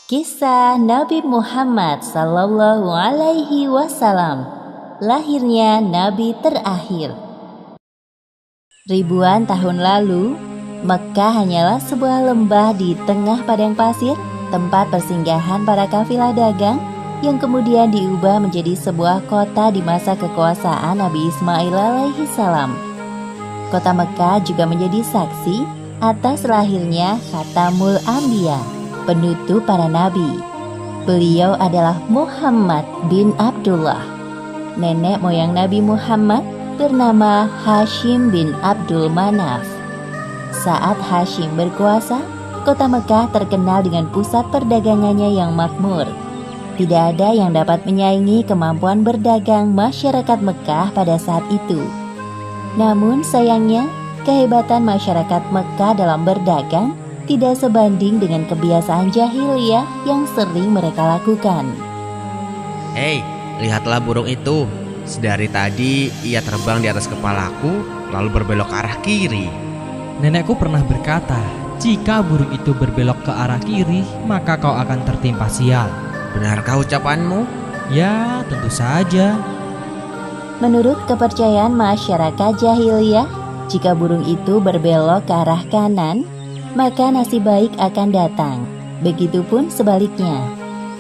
Kisah Nabi Muhammad Sallallahu Alaihi Wasallam, lahirnya Nabi terakhir. Ribuan tahun lalu, Mekkah hanyalah sebuah lembah di tengah padang pasir, tempat persinggahan para kafilah dagang yang kemudian diubah menjadi sebuah kota di masa kekuasaan Nabi Ismail alaihi salam. Kota Mekkah juga menjadi saksi atas lahirnya Khatamul Anbiya, penutup para nabi. Beliau adalah Muhammad bin Abdullah. Nenek moyang Nabi Muhammad bernama Hashim bin Abdul Manaf. Saat Hashim berkuasa, kota Mekkah terkenal dengan pusat perdagangannya yang makmur. Tidak ada yang dapat menyaingi kemampuan berdagang masyarakat Mekkah pada saat itu. Namun sayangnya, kehebatan masyarakat Mekkah dalam berdagang tidak sebanding dengan kebiasaan jahiliyah yang sering mereka lakukan. Hei, lihatlah burung itu. Sedari tadi ia terbang di atas kepalaku, lalu berbelok ke arah kiri. Nenekku pernah berkata, jika burung itu berbelok ke arah kiri, maka kau akan tertimpa sial. Benarkah ucapanmu? Ya, tentu saja. Menurut kepercayaan masyarakat jahiliyah, jika burung itu berbelok ke arah kanan, maka nasib baik akan datang. Begitupun sebaliknya.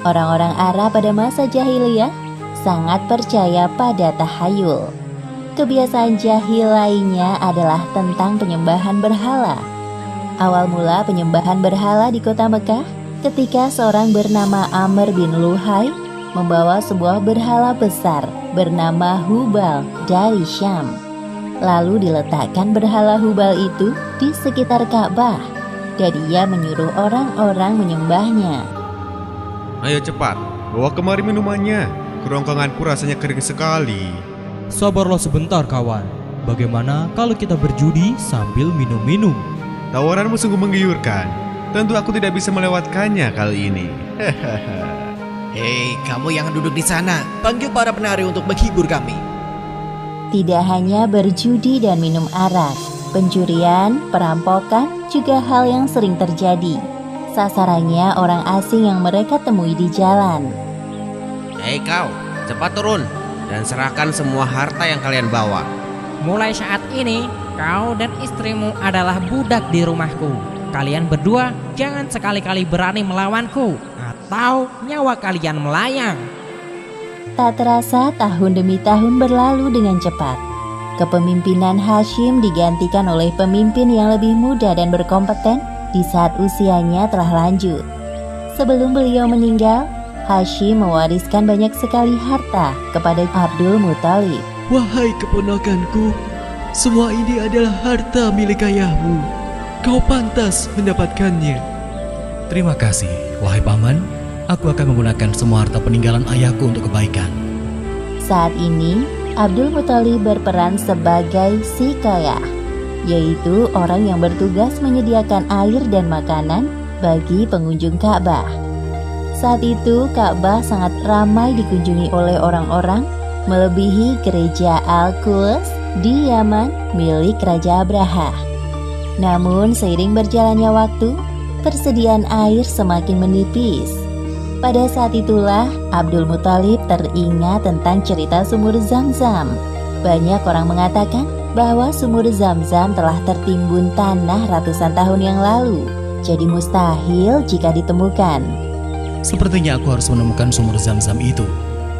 Orang-orang Arab pada masa jahiliyah sangat percaya pada tahayul. Kebiasaan jahil lainnya adalah tentang penyembahan berhala. Awal mula penyembahan berhala di kota Mekkah ketika seorang bernama Amr bin Luhai membawa sebuah berhala besar bernama Hubal dari Syam. Lalu diletakkan berhala Hubal itu di sekitar Ka'bah dan ia menyuruh orang-orang menyembahnya. Ayo cepat, bawa kemari minumannya. Kerongkonganku rasanya kering sekali. Sabarlah sebentar kawan. Bagaimana kalau kita berjudi sambil minum-minum? Tawaranmu sungguh menggiurkan. Tentu aku tidak bisa melewatkannya kali ini. Hei, kamu yang duduk di sana, panggil para penari untuk menghibur kami. Tidak hanya berjudi dan minum arak, pencurian, perampokan juga hal yang sering terjadi. Sasarannya orang asing yang mereka temui di jalan. Hei kau, cepat turun dan serahkan semua harta yang kalian bawa. Mulai saat ini, kau dan istrimu adalah budak di rumahku. Kalian berdua jangan sekali-kali berani melawanku, atau nyawa kalian melayang. Tak terasa tahun demi tahun berlalu dengan cepat. Kepemimpinan Hashim digantikan oleh pemimpin yang lebih muda dan berkompeten di saat usianya telah lanjut. Sebelum beliau meninggal, Hashim mewariskan banyak sekali harta kepada Abdul Muthalib. Wahai keponakanku, semua ini adalah harta milik ayahmu. Kau pantas mendapatkannya. Terima kasih, wahai paman. Aku akan menggunakan semua harta peninggalan ayahku untuk kebaikan. Saat ini, Abdul Muthalib berperan sebagai sikayah, yaitu orang yang bertugas menyediakan air dan makanan bagi pengunjung Ka'bah. Saat itu, Ka'bah sangat ramai dikunjungi oleh orang-orang, melebihi gereja Al-Quds di Yaman milik Raja Abraha. Namun, seiring berjalannya waktu, persediaan air semakin menipis. Pada saat itulah, Abdul Muthalib teringat tentang cerita sumur Zam-Zam. Banyak orang mengatakan bahwa sumur Zam-Zam telah tertimbun tanah ratusan tahun yang lalu, jadi mustahil jika ditemukan. Sepertinya aku harus menemukan sumur Zam-Zam itu.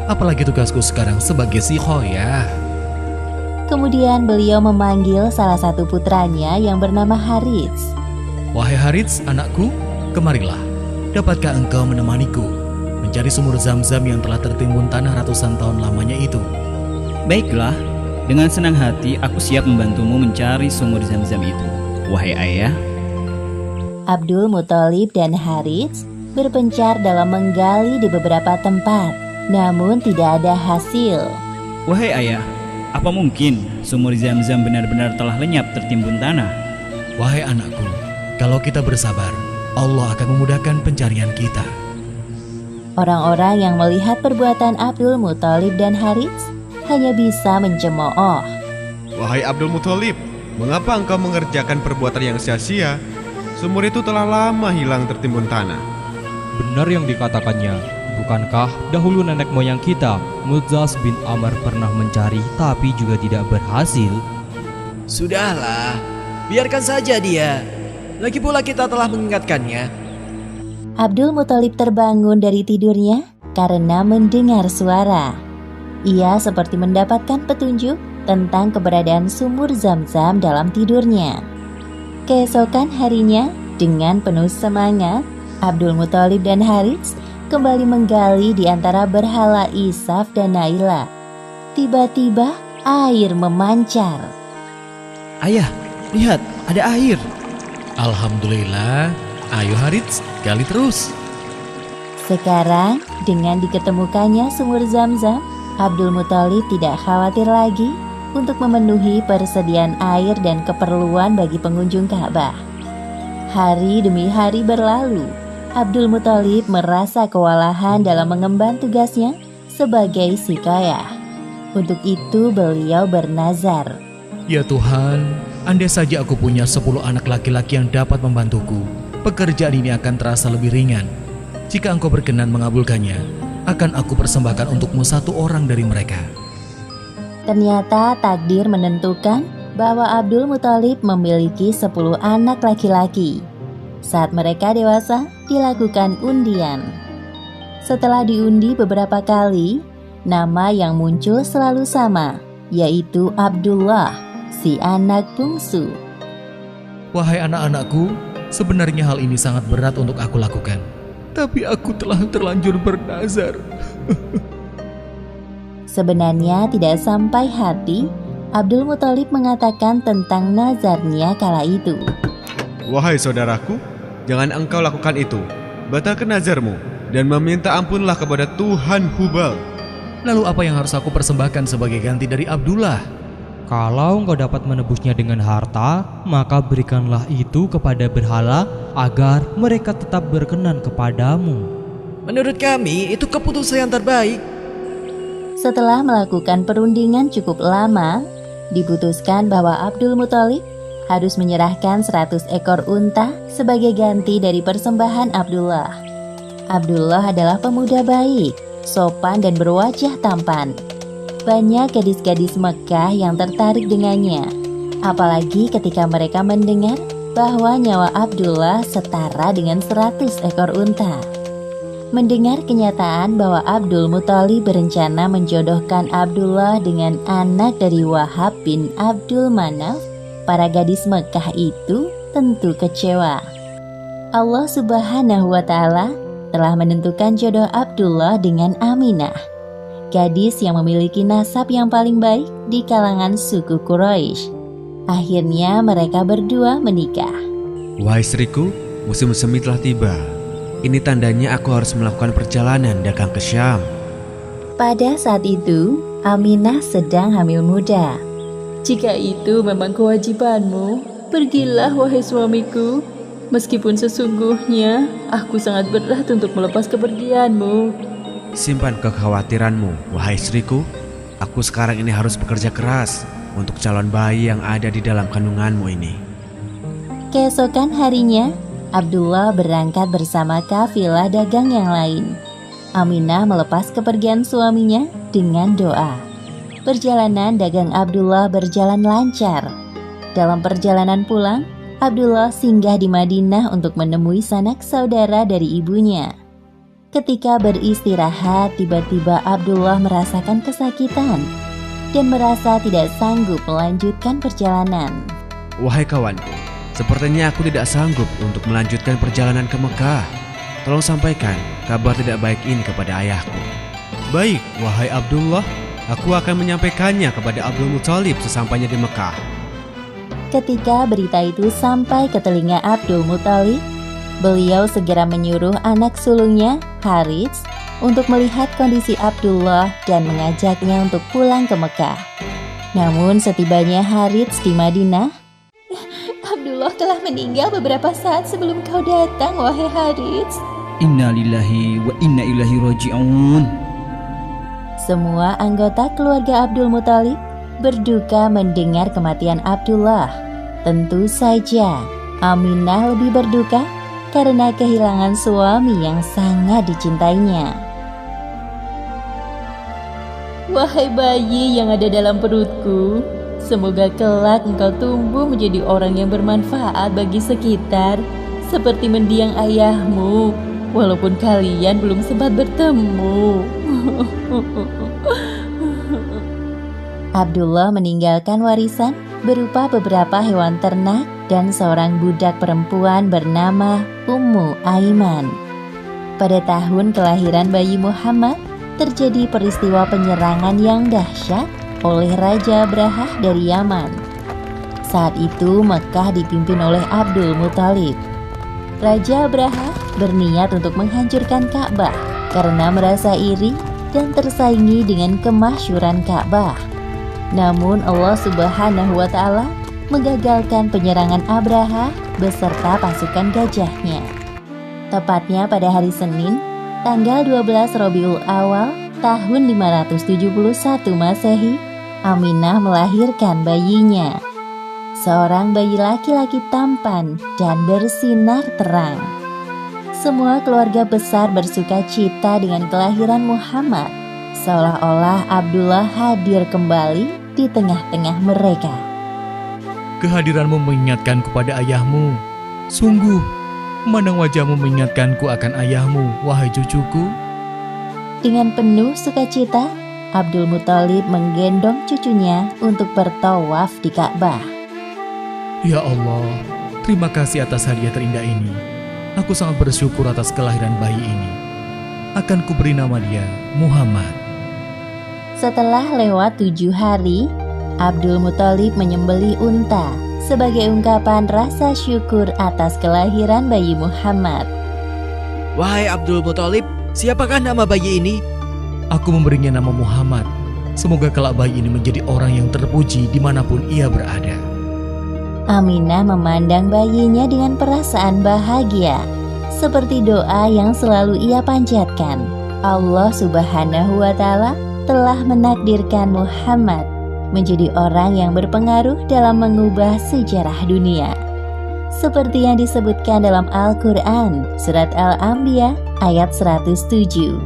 Apalagi tugasku sekarang sebagai sikhoyah. Kemudian beliau memanggil salah satu putranya yang bernama Harits. Wahai Harits, anakku, kemarilah. Dapatkah engkau menemaniku mencari sumur Zam-Zam yang telah tertimbun tanah ratusan tahun lamanya itu? Baiklah, dengan senang hati aku siap membantumu mencari sumur Zam-Zam itu, wahai ayah. Abdul Muthalib dan Harits berpencar dalam menggali di beberapa tempat, namun tidak ada hasil. Wahai ayah, apa mungkin sumur Zam-Zam benar-benar telah lenyap tertimbun tanah? Wahai anakku, kalau kita bersabar, Allah akan memudahkan pencarian kita. Orang-orang yang melihat perbuatan Abdul Muthalib dan Harits hanya bisa mencemooh. Wahai Abdul Muthalib, mengapa engkau mengerjakan perbuatan yang sia-sia? Sumur itu telah lama hilang tertimbun tanah. Benar yang dikatakannya. Bukankah dahulu nenek moyang kita, Mudzaz bin Amr, pernah mencari tapi juga tidak berhasil? Sudahlah, biarkan saja dia. Lagi pula kita telah mengingatkannya. Abdul Muthalib terbangun dari tidurnya karena mendengar suara. Ia seperti mendapatkan petunjuk tentang keberadaan sumur Zam-Zam dalam tidurnya. Keesokan harinya, dengan penuh semangat, Abdul Muthalib dan Harits kembali menggali di antara berhala Isaf dan Naila. Tiba-tiba air memancar. Ayah, lihat, ada air. Alhamdulillah. Ayo Harits, gali terus. Sekarang, dengan diketemukannya sumur Zam-Zam, Abdul Muthalib tidak khawatir lagi untuk memenuhi persediaan air dan keperluan bagi pengunjung Ka'bah. Hari demi hari berlalu, Abdul Muthalib merasa kewalahan dalam mengemban tugasnya sebagai sikayah. Untuk itu beliau bernazar. Ya Tuhan, andai saja aku punya 10 anak laki-laki yang dapat membantuku, pekerjaan ini akan terasa lebih ringan. Jika engkau berkenan mengabulkannya, akan aku persembahkan untukmu 1 orang dari mereka. Ternyata takdir menentukan bahwa Abdul Muthalib memiliki 10 anak laki-laki. Saat mereka dewasa, dilakukan undian. Setelah diundi beberapa kali, nama yang muncul selalu sama, yaitu Abdullah, si anak bungsu. Wahai anak-anakku, sebenarnya hal ini sangat berat untuk aku lakukan. Tapi aku telah terlanjur bernazar. Sebenarnya tidak sampai hati, Abdul Muthalib mengatakan tentang nazarnya kala itu. Wahai saudaraku, jangan engkau lakukan itu. Batalkan nazarmu dan meminta ampunlah kepada Tuhan Hubal. Lalu apa yang harus aku persembahkan sebagai ganti dari Abdullah? Kalau engkau dapat menebusnya dengan harta, maka berikanlah itu kepada berhala agar mereka tetap berkenan kepadamu. Menurut kami, itu keputusan yang terbaik. Setelah melakukan perundingan cukup lama, diputuskan bahwa Abdul Muthalib harus menyerahkan 100 ekor unta sebagai ganti dari persembahan Abdullah. Abdullah adalah pemuda baik, sopan dan berwajah tampan. Banyak gadis-gadis Mekah yang tertarik dengannya, apalagi ketika mereka mendengar bahwa nyawa Abdullah setara dengan 100 ekor unta. Mendengar kenyataan bahwa Abdul Muthalib berencana menjodohkan Abdullah dengan anak dari Wahab bin Abdul Manaf, para gadis Mekah itu tentu kecewa. Allah Subhanahu wa Ta'ala telah menentukan jodoh Abdullah dengan Aminah, gadis yang memiliki nasab yang paling baik di kalangan suku Quraisy. Akhirnya mereka berdua menikah. Wahai istriku, musim semi telah tiba. Ini tandanya aku harus melakukan perjalanan dagang ke Syam. Pada saat itu, Aminah sedang hamil muda. Jika itu memang kewajibanmu, pergilah wahai suamiku. Meskipun sesungguhnya aku sangat berat untuk melepas kepergianmu. Simpan kekhawatiranmu, wahai istriku. Aku sekarang ini harus bekerja keras untuk calon bayi yang ada di dalam kandunganmu ini. Keesokan harinya, Abdullah berangkat bersama kafilah dagang yang lain. Aminah melepas kepergian suaminya dengan doa. Perjalanan dagang Abdullah berjalan lancar. Dalam perjalanan pulang, Abdullah singgah di Madinah untuk menemui sanak saudara dari ibunya. Ketika beristirahat, tiba-tiba Abdullah merasakan kesakitan dan merasa tidak sanggup melanjutkan perjalanan. Wahai kawanku, sepertinya aku tidak sanggup untuk melanjutkan perjalanan ke Mekah. Tolong sampaikan kabar tidak baik ini kepada ayahku. Baik, wahai Abdullah, aku akan menyampaikannya kepada Abdul Muthalib sesampainya di Mekah. Ketika berita itu sampai ke telinga Abdul Muthalib, beliau segera menyuruh anak sulungnya, Harits, untuk melihat kondisi Abdullah dan mengajaknya untuk pulang ke Mekah. Namun setibanya Harits di Madinah, Abdullah telah meninggal beberapa saat sebelum kau datang, wahai Harits. Inna lillahi wa inna ilaihi raji'un. Semua anggota keluarga Abdul Muthalib berduka mendengar kematian Abdullah. Tentu saja Aminah lebih berduka karena kehilangan suami yang sangat dicintainya. Wahai bayi yang ada dalam perutku, semoga kelak engkau tumbuh menjadi orang yang bermanfaat bagi sekitar, seperti mendiang ayahmu, walaupun kalian belum sempat bertemu. Abdullah meninggalkan warisan berupa beberapa hewan ternak dan seorang budak perempuan bernama Ummu Aiman. Pada tahun kelahiran bayi Muhammad, terjadi peristiwa penyerangan yang dahsyat oleh Raja Abrahah dari Yaman. Saat itu Mekah dipimpin oleh Abdul Muthalib. Raja Abrahah berniat untuk menghancurkan Ka'bah karena merasa iri dan tersaingi dengan kemasyhuran Ka'bah. Namun Allah Subhanahu wa Ta'ala menggagalkan penyerangan Abrahah beserta pasukan gajahnya. Tepatnya pada hari Senin, tanggal 12 Rabiul Awal tahun 571 Masehi, Aminah melahirkan bayinya. Seorang bayi laki-laki tampan dan bersinar terang. Semua keluarga besar bersuka cita dengan kelahiran Muhammad, seolah-olah Abdullah hadir kembali di tengah-tengah mereka. Kehadiranmu mengingatkanku pada ayahmu. Sungguh, memandang wajahmu mengingatkanku akan ayahmu, wahai cucuku. Dengan penuh sukacita, Abdul Muthalib menggendong cucunya untuk bertawaf di Ka'bah. Ya Allah, terima kasih atas hadiah terindah ini. Aku sangat bersyukur atas kelahiran bayi ini. Akan kuberi nama dia Muhammad. Setelah lewat 7 hari, Abdul Muthalib menyembelih unta sebagai ungkapan rasa syukur atas kelahiran bayi Muhammad. Wahai Abdul Muthalib, siapakah nama bayi ini? Aku memberinya nama Muhammad. Semoga kelak bayi ini menjadi orang yang terpuji dimanapun ia berada. Aminah memandang bayinya dengan perasaan bahagia, seperti doa yang selalu ia panjatkan. Allah Subhanahu wa Ta'ala telah menakdirkan Muhammad menjadi orang yang berpengaruh dalam mengubah sejarah dunia. Seperti yang disebutkan dalam Al-Quran, Surat Al-Anbiya ayat 107.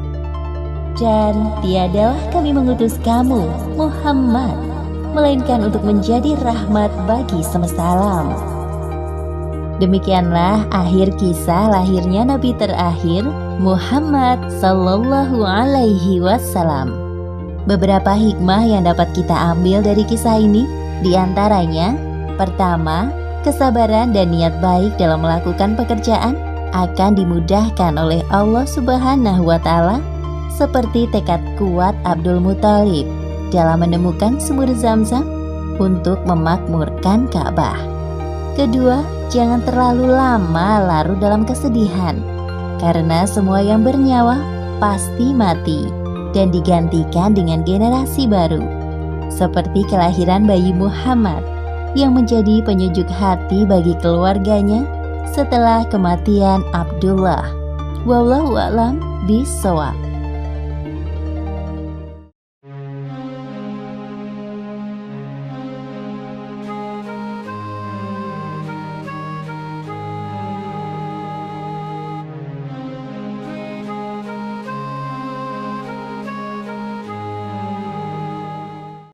Dan tiadalah kami mengutus kamu, Muhammad, melainkan untuk menjadi rahmat bagi semesta alam. Demikianlah akhir kisah lahirnya Nabi terakhir, Muhammad Sallallahu Alaihi Wasallam. Beberapa hikmah yang dapat kita ambil dari kisah ini, diantaranya, pertama, kesabaran dan niat baik dalam melakukan pekerjaan akan dimudahkan oleh Allah Subhanahu wa Ta'ala, seperti tekad kuat Abdul Muthalib dalam menemukan sumur Zam-Zam untuk memakmurkan Ka'bah. Kedua, jangan terlalu lama larut dalam kesedihan, karena semua yang bernyawa pasti mati dan digantikan dengan generasi baru, seperti kelahiran bayi Muhammad yang menjadi penyejuk hati bagi keluarganya setelah kematian Abdullah. Wallahu a'lam bishawab.